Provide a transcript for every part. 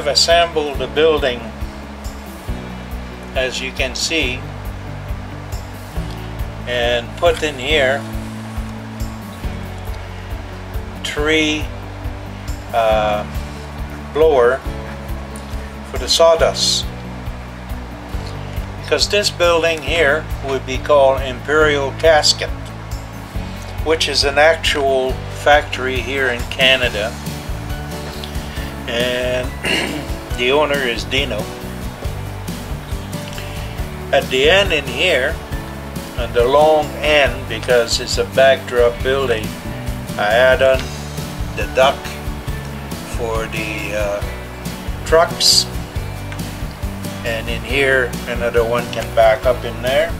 have assembled the building, as you can see, and put in here 3 blower for the sawdust, because this building here would be called Imperial Casket, which is an actual factory here in Canada, and the owner is Dino. At the end in here, on the long end, because it's a backdrop building, I add on the duct for the trucks, and in here another one can back up in there.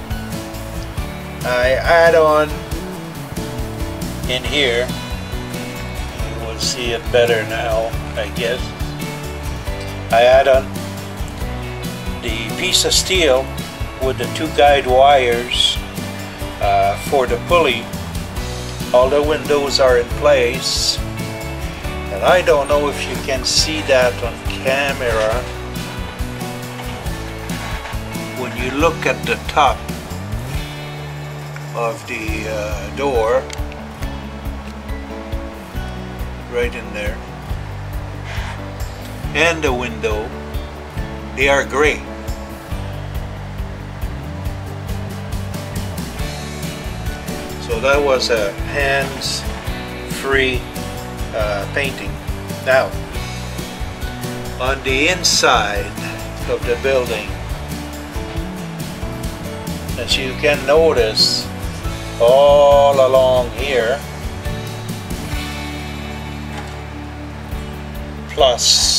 I add on in here, you will see it better now, I guess. I add on the piece of steel with the 2 guide wires for the pulley. All the windows are in place, and I don't know if you can see that on camera. When you look at the top of the door, right in there, and the window, they are gray. So that was a hands-free painting. Now, on the inside of the building, as you can notice, all along here, plus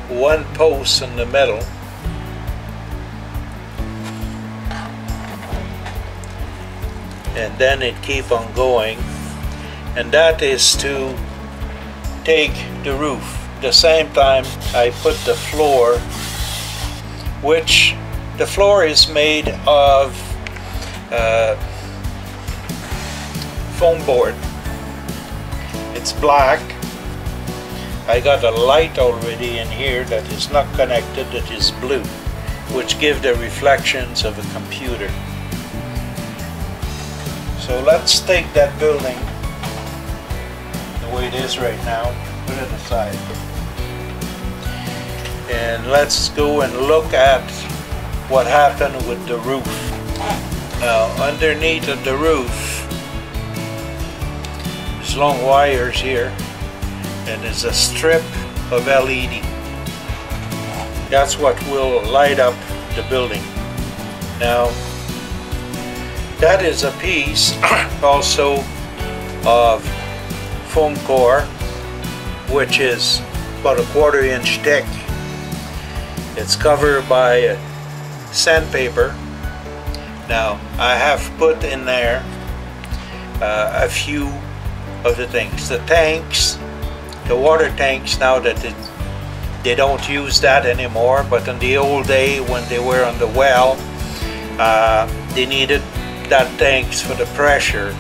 1 post in the middle, and then it keep on going, and that is to take the roof. The same time I put the floor, which the floor is made of foam board. It's black. I got a light already in here that is not connected, that is blue, which give the reflections of a computer. So let's take that building the way it is right now, put it aside, and let's go and look at what happened with the roof. Now, underneath of the roof, there's long wires here, and there's a strip of LED. That's what will light up the building. Now, that is a piece also of foam core, which is about a 1/4 inch thick. It's covered by sandpaper. Now, I have put in there a few of the things. The tanks, the water tanks, now that they don't use that anymore, but in the old day when they were on the well, they needed that tanks for the pressure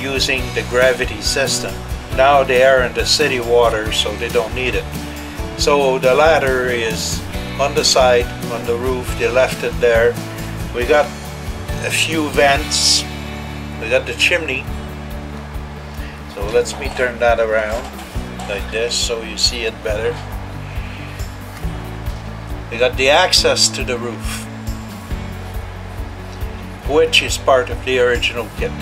using the gravity system. Now they are in the city water, so they don't need it. So the ladder is on the side, on the roof. They left it there. We got a few vents. We got the chimney. So let me turn that around like this so you see it better. We got the access to the roof, which is part of the original kit.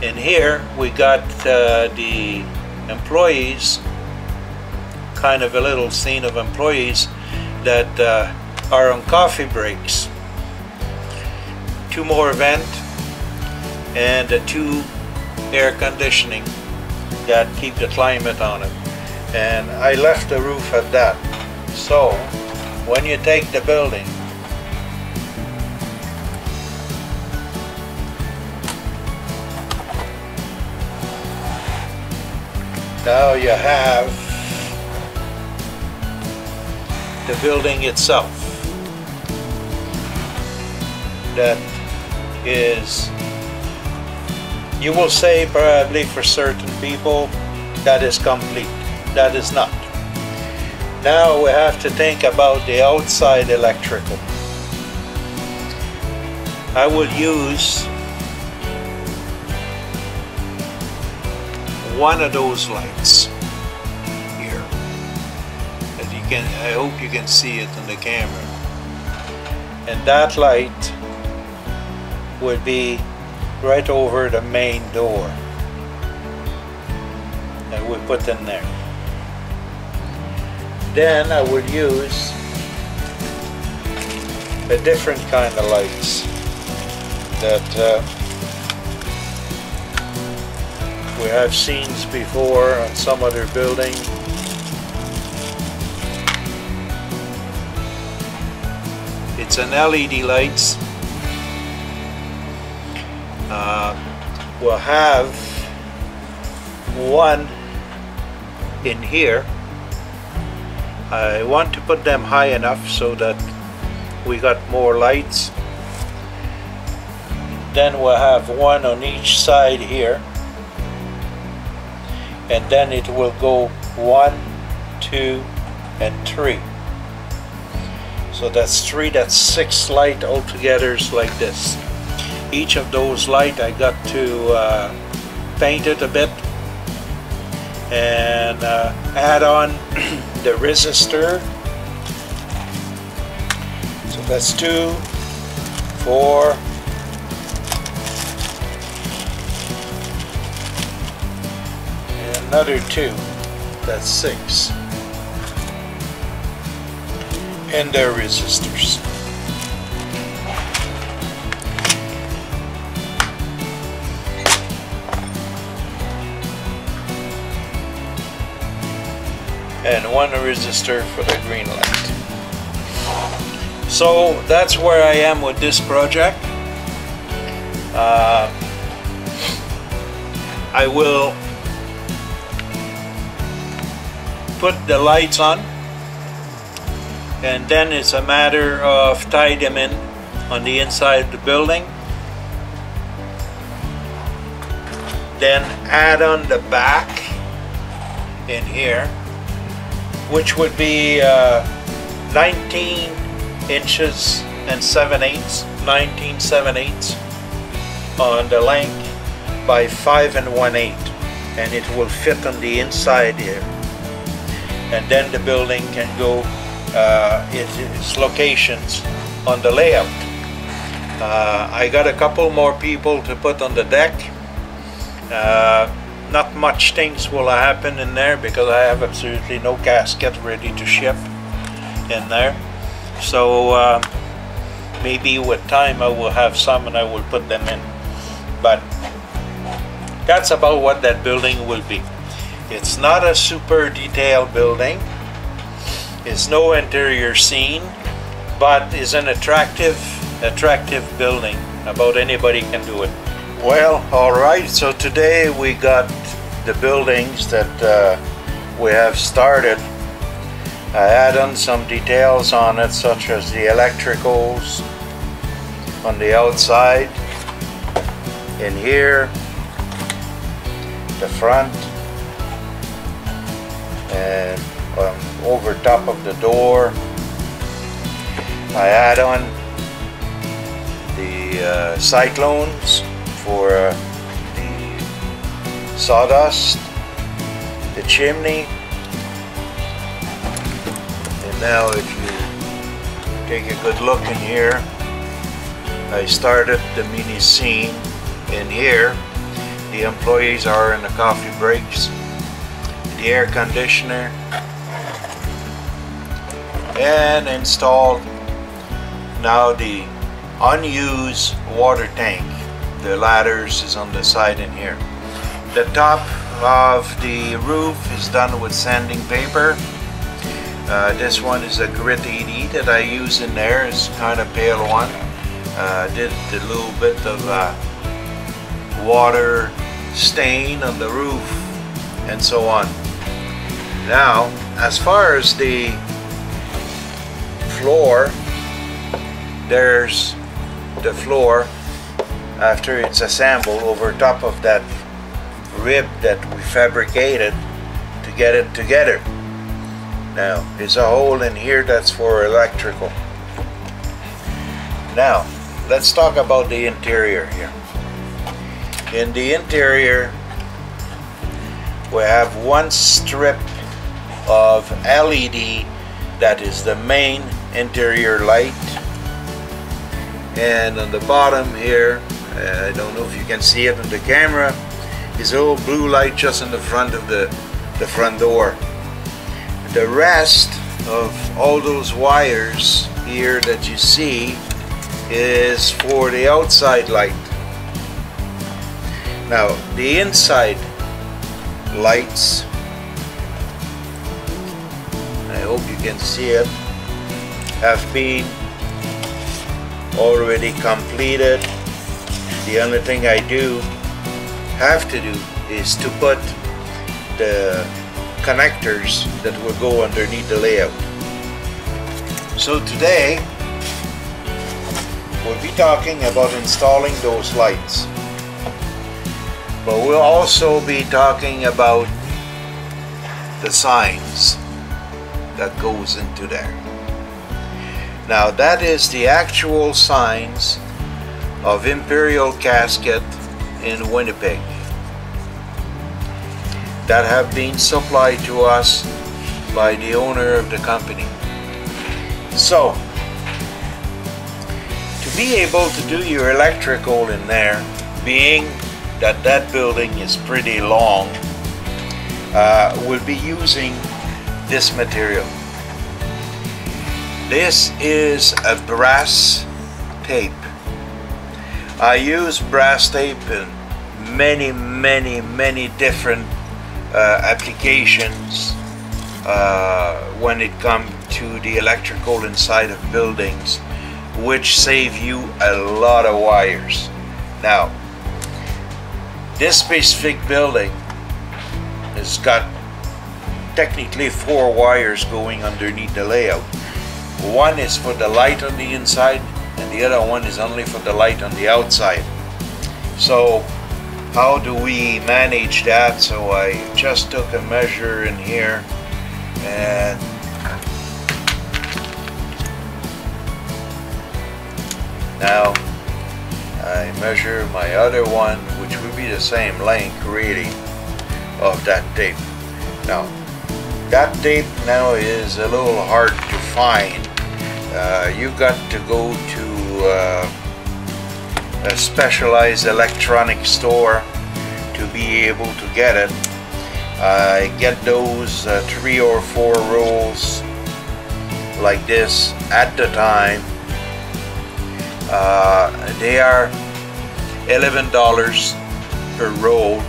In here we got the employees, kind of a little scene of employees that are on coffee breaks. 2 more vent and the 2 air conditioning that keep the climate on it. And I left the roof at that. So when you take the building, now you have the building itself. That is, you will say probably for certain people, that is complete. That is not. Now we have to think about the outside electrical. I will use one of those lights here. As you can, I hope you can see it in the camera. And that light would be right over the main door that we put in there. Then I would use a different kind of lights that we have seen before on some other building. It's an LED lights. We'll have one in here. I want to put them high enough so that we got more lights. Then we'll have one on each side here, and then it will go 1, 2, and 3. So that's 3, that's 6 light altogether like this. Each of those light I got to paint it a bit and add on the resistor. So that's 2, 4, and another 2, that's 6, and their resistors. And one resistor for the green light. So that's where I am with this project. I will put the lights on, and then it's a matter of tie them in on the inside of the building, then add on the back in here, which would be 19 inches and 7/8, 19 7/8 on the length by 5 1/8, and it will fit on the inside here. And then the building can go its locations on the layout. I got a couple more people to put on the deck. Not much things will happen in there because I have absolutely no casket ready to ship in there. So maybe with time I will have some and I will put them in. But that's about what that building will be. It's not a super detailed building. It's no interior scene, but it's an attractive building. About anybody can do it. Well, alright, so today we got the buildings that we have started. I add on some details on it, such as the electricals on the outside, in here, the front, and over top of the door. I add on the cyclones for the sawdust, the chimney. And now if you take a good look in here, I started the mini scene in here. The employees are in the coffee breaks, the air conditioner, and installed now the unused water tank. The ladders is on the side in here. The top of the roof is done with sanding paper. This one is a grit 80 that I use in there. It's kind of pale one. Did a little bit of water stain on the roof and so on. Now, as far as the floor, there's the floor after it's assembled over top of that rib that we fabricated. get it together. Now, there's a hole in here that's for electrical. Now, let's talk about the interior here. In the interior, we have one strip of LED that is the main interior light. And on the bottom here, I don't know if you can see it on the camera, is a little blue light just in the front of the front door. The rest of all those wires here that you see is for the outside light. Now, the inside lights, I hope you can see it, have been already completed. The only thing I have to do is to put the connectors that will go underneath the layout. So today we'll be talking about installing those lights, but we'll also be talking about the signs that goes into there. Now, that is the actual signs of Imperial Casket in Winnipeg that have been supplied to us by the owner of the company. So, to be able to do your electrical in there, being that that building is pretty long, we'll be using this material. This is a brass tape. I use brass tape in many different applications when it comes to the electrical inside of buildings, which save you a lot of wires. Now, this specific building has got technically 4 wires going underneath the layout. One is for the light on the inside, and the other one is only for the light on the outside. So how do we manage that? So I just took a measure in here, and now I measure my other one, which will be the same length really of that tape. Now, that tape now is a little hard to find. You've got to go to a specialized electronic store to be able to get it. I get those 3 or 4 rolls like this at the time. They are $11 per roll.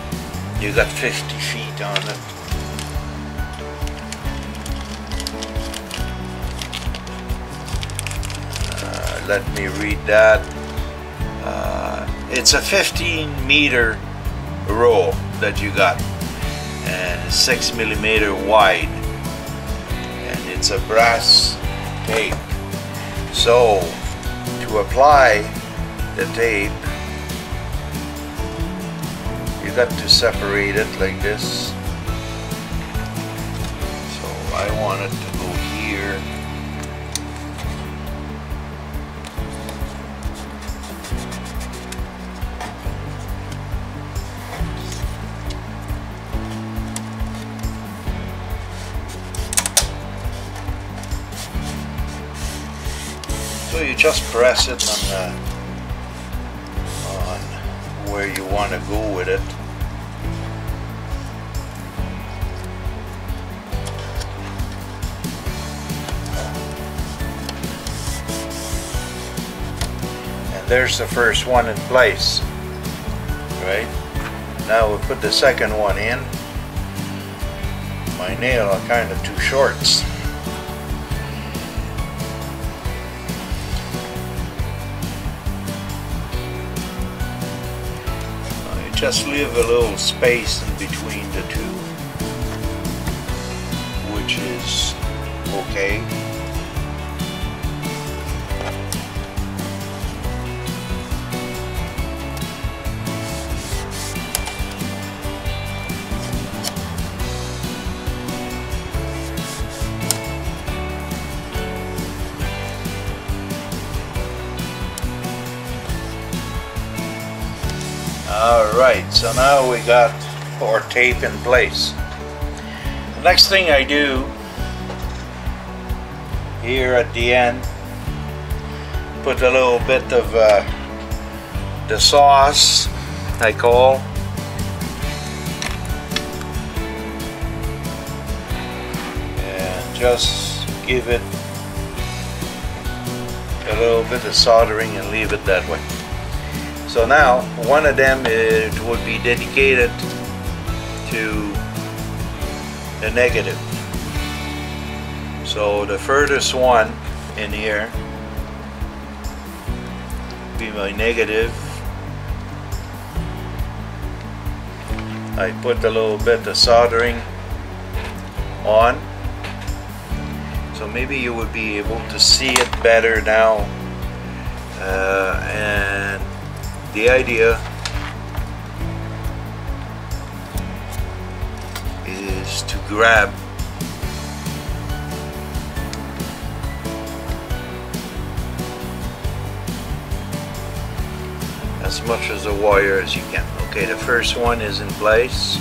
You got 50 feet on it. Let me read that. It's a 15-meter roll that you got, and 6 millimeter wide, and it's a brass tape. So to apply the tape, you got to separate it like this. So I want it to go here. So you just press it on where you want to go with it. And there's the first one in place. Right? Now we'll put the second one in. My nail are kind of too short. Just leave a little space in between the two, which is okay. Alright, so now we got our tape in place. The next thing I do here at the end, put a little bit of the sauce, I call, and just give it a little bit of soldering and leave it that way. So now one of them, it would be dedicated to the negative. So the furthest one in here be my negative. I put a little bit of soldering on, so maybe you would be able to see it better now. And the idea is to grab as much of the wire as you can. Okay, the first one is in place.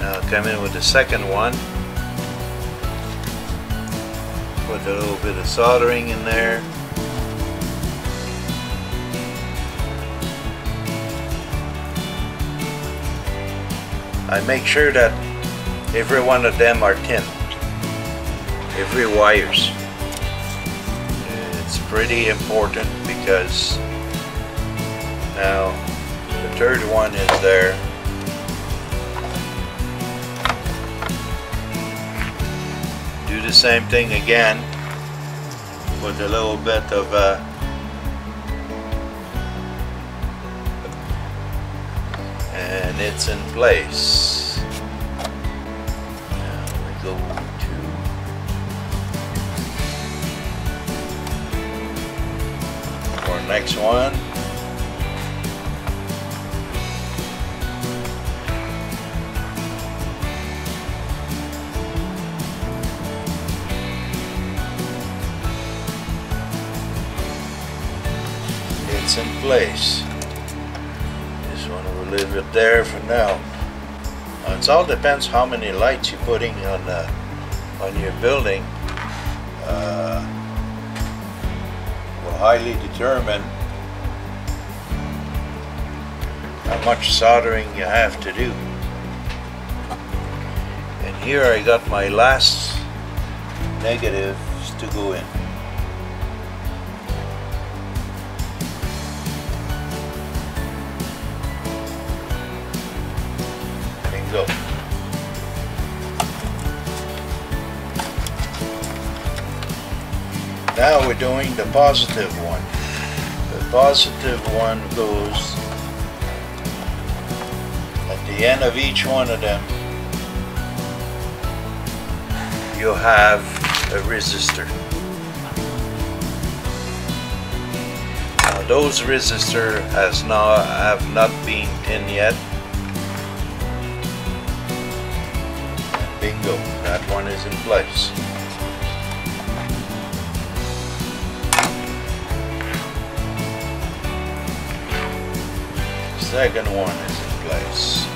Now come in with the second one. Put a little bit of soldering in there. I make sure that every one of them are tin. Every wires. It's pretty important because now the third one is there. Do the same thing again with a little bit of and it's in place. Now we go to our next one. It's in place. This one will leave it there for now. It all depends how many lights you're putting on your building. Will highly determine how much soldering you have to do. And here I got my last negatives to go in. Go. Now we're doing the positive one. The positive one goes at the end of each one of them. You have a resistor. Now those resistors have not been in yet. Bingo, that one is in place. Second one is in place.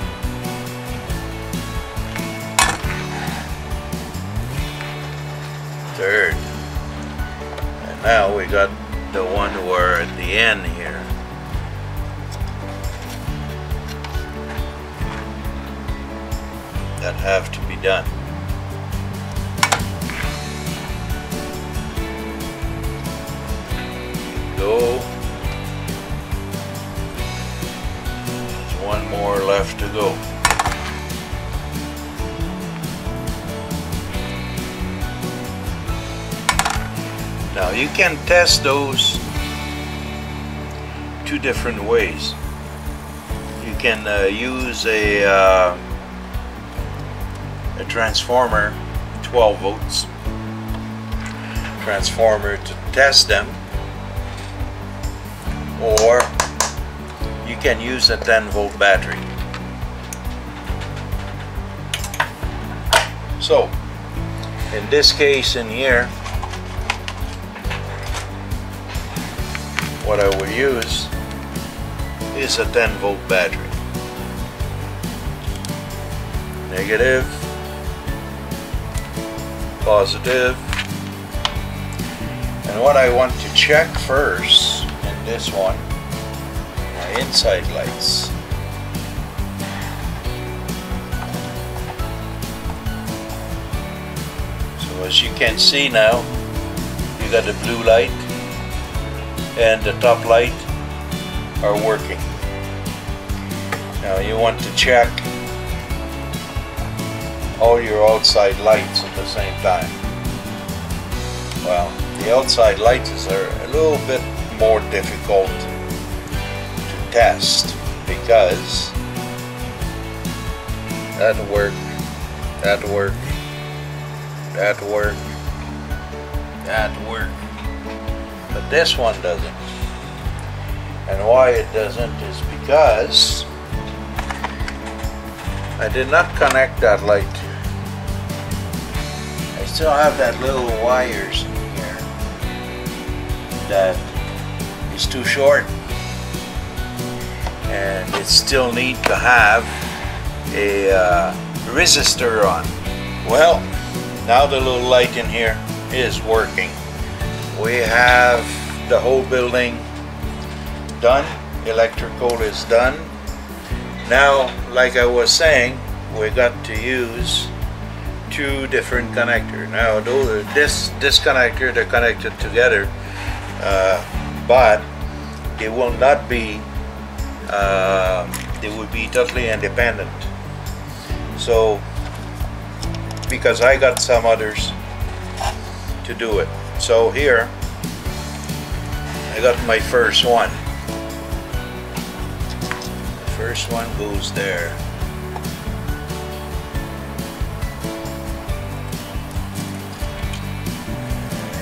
Third. And now we got the one where at the end here. That have to be done. Go. There's one more left to go. Now you can test those two different ways. You can use a transformer, 12 volts transformer, to test them, or you can use a 10-volt battery. So in this case in here, what I will use is a 10-volt battery. Negative, positive, and what I want to check first in this one, my inside lights. So as you can see now, you got the blue light and the top light are working. Now you want to check all your outside lights at the same time. Well, the outside lights are a little bit more difficult to test because that work, that work, that work, that work, but this one doesn't. And why it doesn't is because I did not connect that light. I still have that little wires in here that is too short, and it still needs to have a resistor on. Well, now the little light in here is working. We have the whole building done. Electrical is done. Now, like I was saying, we got to use two different connectors. Now, this connector, they're connected together, but they will not be. They will be totally independent. So, because I got some others to do it. So here, I got my first one. First one goes there.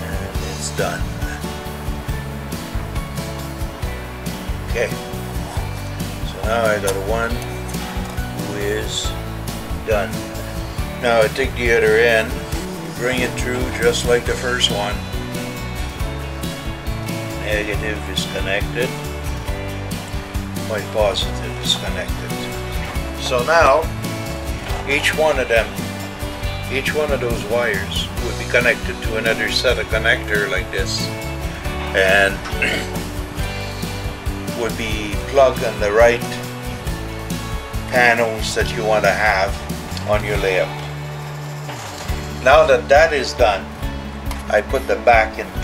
And it's done. Okay. So now I got one who is done. Now I take the other end, bring it through just like the first one. Negative is connected. My positive is connected. So now each one of them, each one of those wires would be connected to another set of connector like this, and would be plugged on the right panels that you want to have on your layout. Now that that is done, I put the back into it.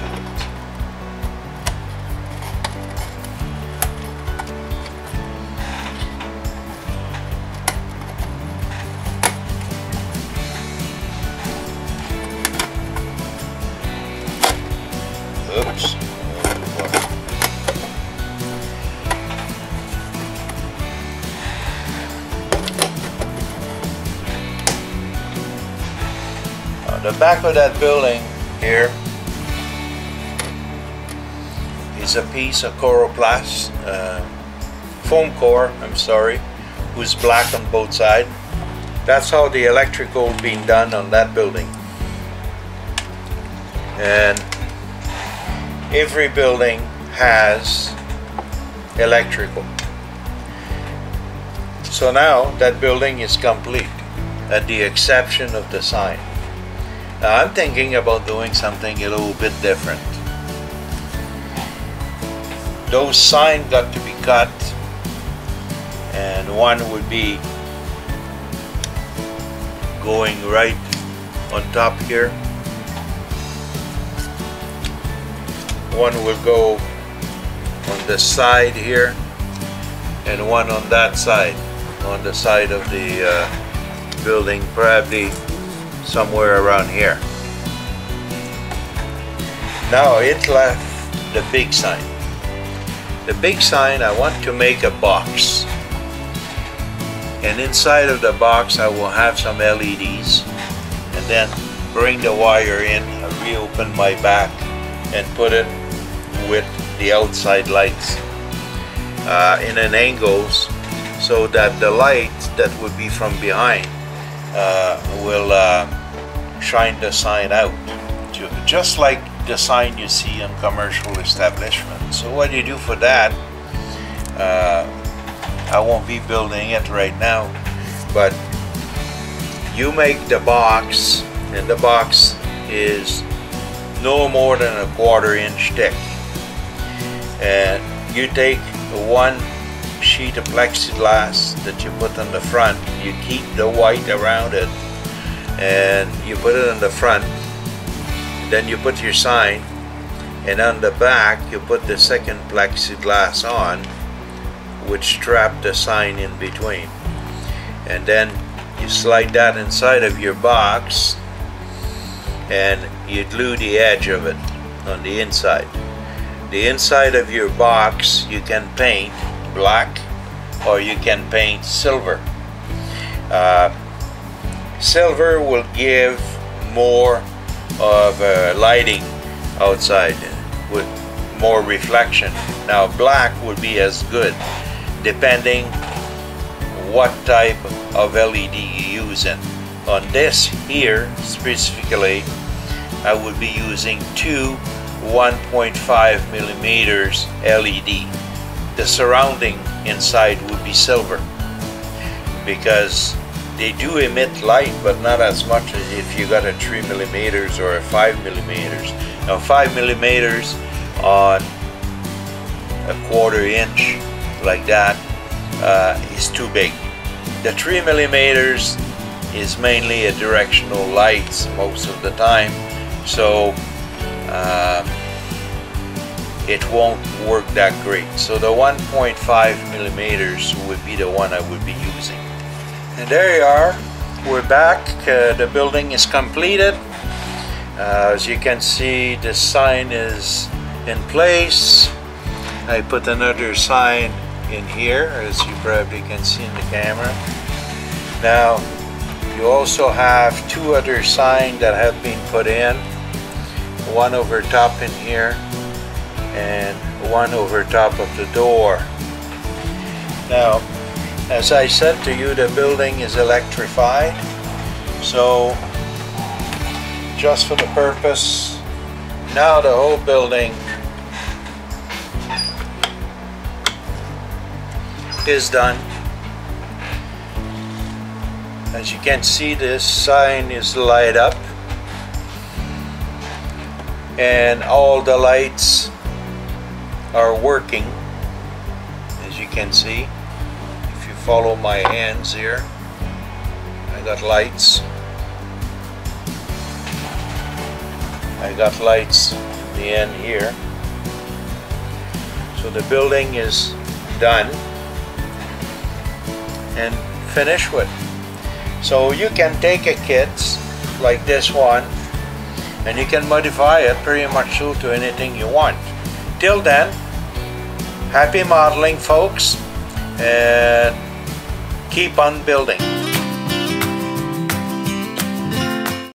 Oops. The back of that building here is a piece of coroplast, foam core, I'm sorry, who's black on both sides. That's how the electrical being done on that building. And every building has electrical. So now that building is complete, at the exception of the sign. Now I'm thinking about doing something a little bit different. Those signs got to be cut, and one would be going right on top here. One will go on the side here, and one on that side, on the side of the building, probably somewhere around here. Now it left the big sign. The big sign, I want to make a box, and inside of the box I will have some LEDs, and then bring the wire in, reopen my back and put it with the outside lights in an angles, so that the light that would be from behind will shine the sign out, just like the sign you see on commercial establishments. So what you do for that, I won't be building it right now, but you make the box, and the box is no more than a 1/4 inch thick, and you take one sheet of plexiglass that you put on the front, you keep the white around it, and you put it on the front, then you put your sign, and on the back you put the second plexiglass on, which strap the sign in between, and then you slide that inside of your box and you glue the edge of it on the inside. The inside of your box you can paint black or you can paint silver. Silver will give more of lighting outside with more reflection. Now black would be as good depending what type of LED you're using. On this here specifically, I would be using two 1.5 millimeters LED. The surrounding inside would be silver because they do emit light, but not as much as if you got a 3 millimeters or a 5 millimeters. Now 5 millimeters on a 1/4 inch like that is too big. The 3 millimeters is mainly a directional lights most of the time, so it won't work that great. So the 1.5 millimeters would be the one I would be using. And there you are, we're back. The building is completed. As you can see, the sign is in place. I put another sign in here, as you probably can see in the camera. Now you also have two other signs that have been put in, one over top in here and one over top of the door. Now, as I said to you, the building is electrified, so just for the purpose, now the whole building is done. As you can see, this sign is light up and all the lights are working, as you can see. If you follow my hands here, I got lights. I got lights in the end here. So the building is done and finished with. So you can take a kit like this one and you can modify it pretty much to anything you want. Till then, happy modeling, folks, and keep on building.